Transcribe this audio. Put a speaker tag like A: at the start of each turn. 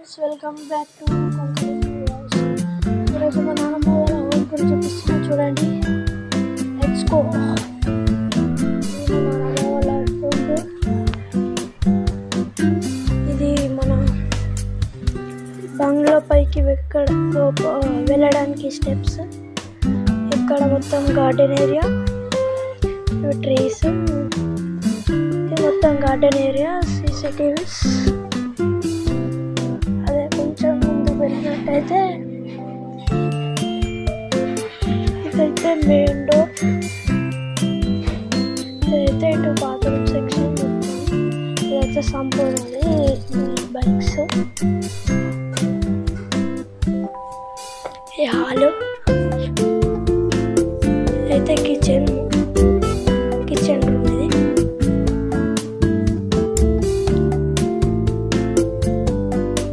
A: Friends, welcome back to Konkani vlogs. ఈరోజు మా నాన్నమ్మ వాళ్ళ హోమ్ గురించి చూపిస్తున్నా, చూడండి. Let's go. మా నాన్నమ్మ వాళ్ళ హోమ్. ఇది మన బంగ్లా పైకి వెళ్ళడానికి స్టెప్స్. ఇక్కడ మొత్తం గార్డెన్ ఏరియా, ట్రీస్, ఇది మొత్తం గార్డెన్ ఏరియా. CCTVs. కొంచెం ముందు వెళ్ళినట్టయితే ఇదైతే మెయిన్ డోర్. ఇదైతే ఇటు బాత్రూమ్ సెక్షన్. ఇదైతే సంపూర్ణది బైక్స్. ఈ హాలు అయితే కిచెన్.